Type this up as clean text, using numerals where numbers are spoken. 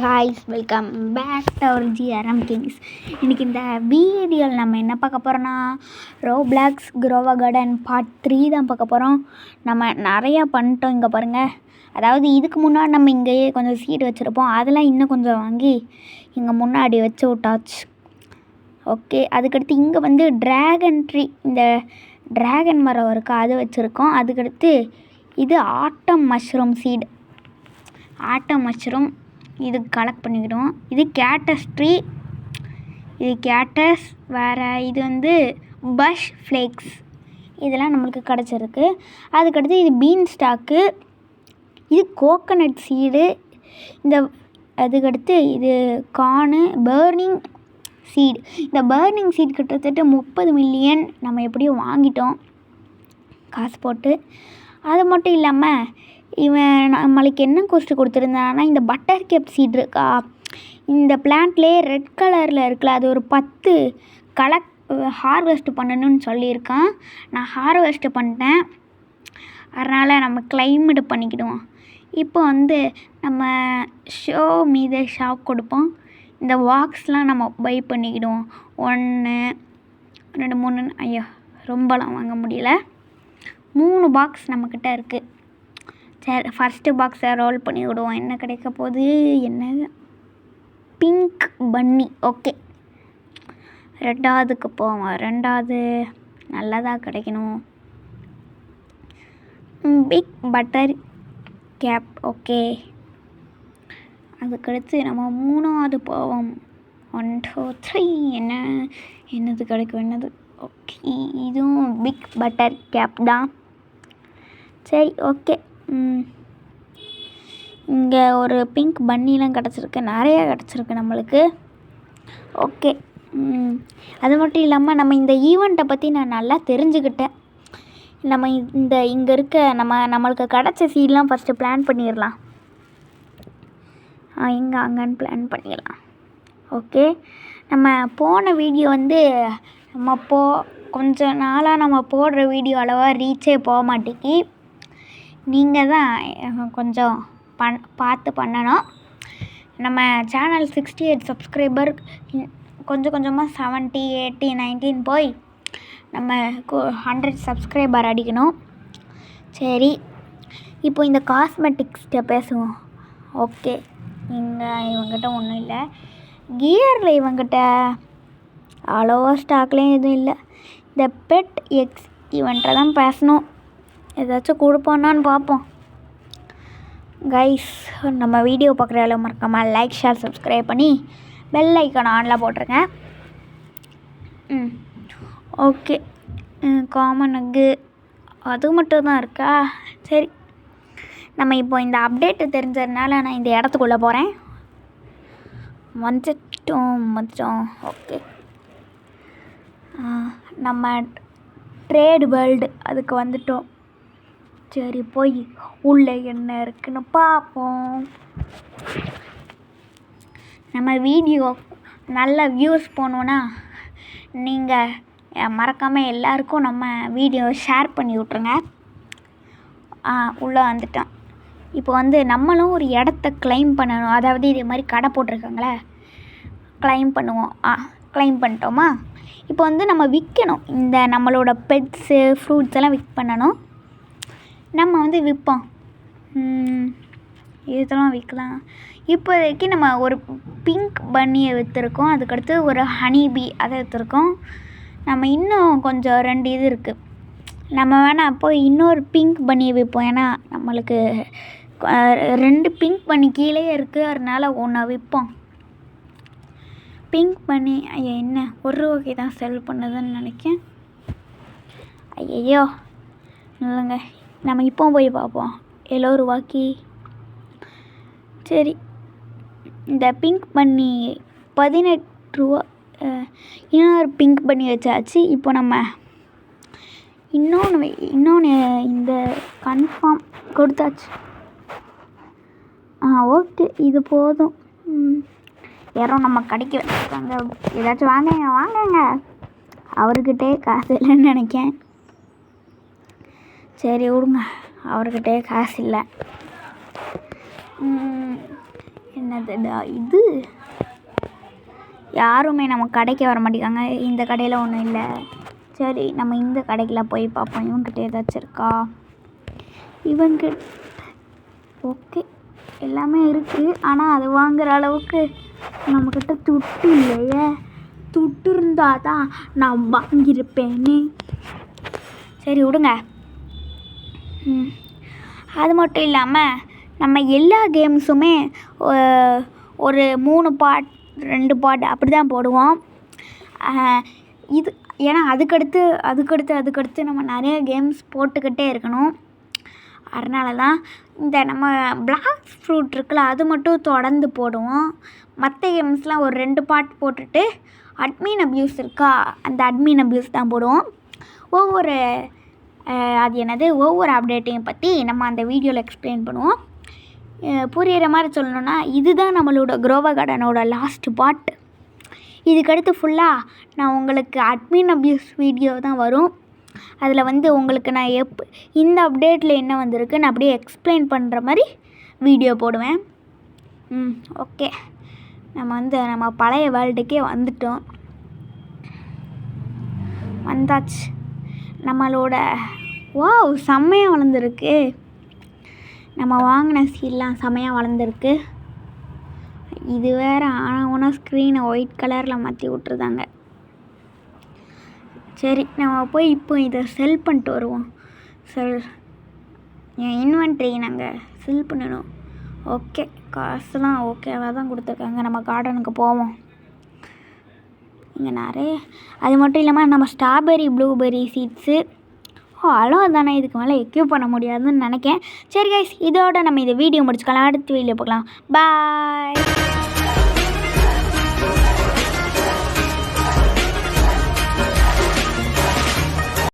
Guys, welcome back to our GRM kings. இன்றைக்கி இந்த வீடியோவில் நம்ம என்ன பார்க்க போகிறோன்னா, ரோப்ளாக்ஸ் குரோவா கார்டன் பார்ட் 3 தான் பார்க்க போகிறோம். நம்ம நிறையா பண்ணிட்டோம். இங்கே பாருங்கள், அதாவது இதுக்கு முன்னாடி நம்ம இங்கேயே கொஞ்சம் சீட் வச்சுருப்போம், அதெல்லாம் இன்னும் கொஞ்சம் வாங்கி இங்கே முன்னாடி வச்சு விட்டாச்சு. ஓகே, அதுக்கடுத்து இங்கே வந்து ட்ராகன் ட்ரீ, இந்த ட்ராகன் மரம் இருக்கா, அது வச்சுருக்கோம். அதுக்கடுத்து இது ஆட்டம் மஷ்ரூம் சீடு, ஆட்டம் மஷ்ரூம் இது கலெக்ட் பண்ணிக்கிடுவோம். இது கேட்டஸ் ட்ரீ, இது கேட்டஸ். வேறு இது வந்து பஷ் ஃப்ளேக்ஸ், இதெல்லாம் நம்மளுக்கு கிடச்சிருக்கு. அதுக்கடுத்து இது பீன் ஸ்டாக்கு, இது கோகனட் சீடு. அதுக்கடுத்து இது கார்னு பர்னிங் சீடு. இந்த பர்னிங் சீட் கிட்டத்தட்ட 30 மில்லியன் நம்ம எப்படியும் வாங்கிட்டோம் காசு போட்டு. அது மட்டும் இல்லாமல் இவன் நம்மளுக்கு என்ன கொஸ்ட்டு கொடுத்துருந்தான்னா, இந்த பட்டர் கேப் சீட் இருக்கா, இந்த பிளான்ட்லேயே ரெட் கலரில் இருக்குல்ல, அது ஒரு 10 ஹார்வெஸ்ட் பண்ணணும்னு சொல்லியிருக்கான். நான் ஹார்வெஸ்ட் பண்ணிட்டேன், அதனால் நம்ம கிளைமேட் பண்ணிக்கிடுவோம். இப்போ வந்து நம்ம ஷோ மீது ஷாப் கொடுப்போம். இந்த பாக்ஸ்லாம் நம்ம பை பண்ணிக்கிடுவோம். 1 2 3, ஐயோ ரொம்பலாம் வாங்க முடியல, 3 பாக்ஸ் நம்மக்கிட்ட இருக்குது. சரி, ஃபஸ்ட்டு பாக்ஸை ரோல் பண்ணி விடுவோம். என்ன கிடைக்க போகுது, என்ன பிங்க் பன்னி. ஓகே, ரெண்டாவதுக்கு போவோம். ரெண்டாவது நல்லதாக கிடைக்கணும். Big butter gap. ஓகே, அதுக்கடுத்து நம்ம 3வது போவோம். 1 2 3, என்னது கிடைக்கும், என்னது. ஓகே, இதுவும் பிக் பட்டர் கேப் தான். சரி, ஓகே. இங்கே ஒரு பிங்க் பன்னிலாம் கிடச்சிருக்கு, நிறையா கிடச்சிருக்கு நம்மளுக்கு. ஓகே, அது மட்டும் இல்லாமல் நம்ம இந்த ஈவெண்ட்டை பற்றி நான் நல்லா தெரிஞ்சுக்கிட்டேன். நம்ம இங்கே இருக்க நம்மளுக்கு கிடச்ச சீடெலாம் ஃபஸ்ட்டு பிளான் பண்ணிடலாம். எங்கே அங்கேன்னு பிளான் பண்ணிடலாம். ஓகே, நம்ம போன வீடியோ வந்து கொஞ்ச நாளாக நம்ம போடுற வீடியோ அளவா ரீச்சே போக மாட்டேங்கி. நீங்கள் தான் கொஞ்சம் பார்த்து பண்ணணும். நம்ம சேனல் 68 சப்ஸ்கிரைபர் கொஞ்சம் கொஞ்சமாக 70 80 19 போய் நம்ம 100 சப்ஸ்கிரைபர் அடிக்கணும். சரி, இப்போ இந்த காஸ்மெட்டிக்ஸ்கிட்ட பேசுவோம். ஓகே, இவங்கிட்ட ஒன்றும் இல்லை. கியரில் இவங்கிட்ட அவ்வளோவா ஸ்டாக்லேயும் எதுவும் இல்லை. இந்த பெட் எக்ஸ் இவன்கிட்ட தான் பேசணும், ஏதாச்சும் கொடுப்போன்னான்னு பார்ப்போம். கைஸ், நம்ம வீடியோ பார்க்குற அளவு மறக்காமல் லைக் ஷேர் சப்ஸ்கிரைப் பண்ணி பெல் ஐக்கான் ஆனில் போட்டுருங்க. ஓகே, காமன் எக்கு அது மட்டும் தான் இருக்கா. சரி, நம்ம இப்போ இந்த அப்டேட்டு தெரிஞ்சதுனால நான் இந்த இடத்துக்குள்ளே போகிறேன். வந்துட்டோம். ஓகே, நம்ம ட்ரேட் வேர்ல்டு அதுக்கு வந்துட்டோம். சரி, போய் உள்ளே என்ன இருக்குன்னு பார்ப்போம். நம்ம வீடியோ நல்ல வியூஸ் போகணுன்னா நீங்கள் மறக்காமல் எல்லாருக்கும் நம்ம வீடியோ ஷேர் பண்ணி விட்ருங்க. உள்ளே வந்துட்டோம். இப்போ வந்து நம்மளும் ஒரு இடத்த கிளைம் பண்ணணும். அதாவது இதே மாதிரி கடை போட்டிருக்காங்களே, கிளைம் பண்ணுவோம். கிளைம் பண்ணிட்டோமா. இப்போ வந்து நம்ம விற்கணும். இந்த நம்மளோட பெட்ஸு ஃப்ரூட்ஸ் எல்லாம் பண்ணணும். நம்ம வந்து விற்போம். இதெல்லாம் விற்கலாம். இப்போதைக்கு நம்ம ஒரு பிங்க் பன்னியை விற்றுருக்கோம். அதுக்கடுத்து ஒரு ஹனி பீ அதை விற்றுருக்கோம். நம்ம இன்னும் கொஞ்சம் 2 இது இருக்குது. நம்ம வேணால் அப்போ இன்னொரு பிங்க் பன்னியை விற்போம். ஏன்னா நம்மளுக்கு 2 பிங்க் பன்னி கீழே இருக்குது, அதனால் ஒன்றை விற்போம். பிங்க் பன்னி என்ன ₹1 தான் செல் பண்ணுதுன்னு நினைக்கிறேன். ஐயோ இல்லைங்க, நம்ம இப்போ போய் பார்ப்போம். ₹7. சரி, இந்த பிங்க் பன்னி ₹18. இன்னொரு பிங்க் பன்னி வச்சாச்சு. இப்போ நம்ம இன்னொன்று இந்த கன்ஃபார்ம் கொடுத்தாச்சு. ஓகே, இது போதும். யாரோ நம்ம கடைக்கு வச்சுருக்காங்க, ஏதாச்சும் வாங்குங்க. அவர்கிட்டே காசு இல்லைன்னு நினைக்கேன். சரி விடுங்க, அவர்கிட்டே காசு இல்லை. என்னதுடா இது? யாருமே நம்ம கடைக்கு வர மாட்டேங்காங்க. இந்த கடையில் ஒன்றும் இல்லை. சரி, நம்ம இந்த கடைக்கில் போய் பார்ப்போம். இவங்ககிட்ட ஏதாச்சும் இருக்கா? இவங்க ஓகே, எல்லாமே இருக்குது. ஆனால் அது வாங்குகிற அளவுக்கு நம்மக்கிட்ட துட்டு இல்லையே. துட்டு இருந்தால் தான் நான் வாங்கியிருப்பேன்னு. சரி விடுங்க. அது மட்டும் இல்லாமல் நம்ம எல்லா கேம்ஸுமே ஒரு 3 பார்ட் 2 பார்ட் அப்படி தான் போடுவோம். இது ஏன்னா அதுக்கடுத்து நம்ம நிறைய கேம்ஸ் போட்டுக்கிட்டே இருக்கணும். அதனால தான் இந்த நம்ம பிளாக் ஃப்ரூட் இருக்குல்ல, அது மட்டும் தொடர்ந்து போடுவோம். மற்ற கேம்ஸ்லாம் ஒரு 2 பார்ட் போட்டுட்டு அட்மின் அப்யூஸ் இருக்கா, அந்த அட்மின் அப்யூஸ் தான் போடுவோம். ஒவ்வொரு அப்டேட்டையும் பற்றி நம்ம அந்த வீடியோவில் எக்ஸ்பிளைன் பண்ணுவோம். புரிகிற மாதிரி சொல்லணுன்னா, இதுதான் நம்மளோட குரோவா கார்டனோட லாஸ்ட் பார்ட். இதுக்கடுத்து ஃபுல்லாக நான் உங்களுக்கு அட்மின் அப்யூஸ் வீடியோ தான் வரும். அதில் உங்களுக்கு நான் இந்த அப்டேட்டில் என்ன வந்திருக்கு நான் அப்படியே எக்ஸ்பிளைன் பண்ணுற மாதிரி வீடியோ போடுவேன். ஓகே, நம்ம பழைய வேர்ல்டுக்கே வந்தாச்சு. நம்மளோட செம்மையாக வளர்ந்துருக்கு. நம்ம வாங்கின சீல்லாம் செம்மையாக வளர்ந்துருக்கு. இது வேறு ஆனால் ஸ்க்ரீனை ஒயிட் கலரில் மாற்றி விட்ருதாங்க. சரி, நம்ம போய் இப்போ இதை செல் பண்ணிட்டு வருவோம். என் இன்வென்ட்ரி நாங்கள் செல் பண்ணணும். ஓகே, காசுலாம் ஓகேவாக தான் கொடுத்துருக்காங்க. நம்ம கார்டனுக்கு போவோம். இங்கே நிறைய அது மட்டும் இல்லாமல் நம்ம ஸ்ட்ராபெரி ப்ளூபெரி சீட்ஸு அளவு தானே, இதுக்கு மேலே எக்யூப் பண்ண முடியாதுன்னு நினைக்கிறேன். சரி கைஸ், இதோட நம்ம இந்த வீடியோ முடிச்சுக்கலாம். அடுத்த வீடியோ பார்க்கலாம். பாய்.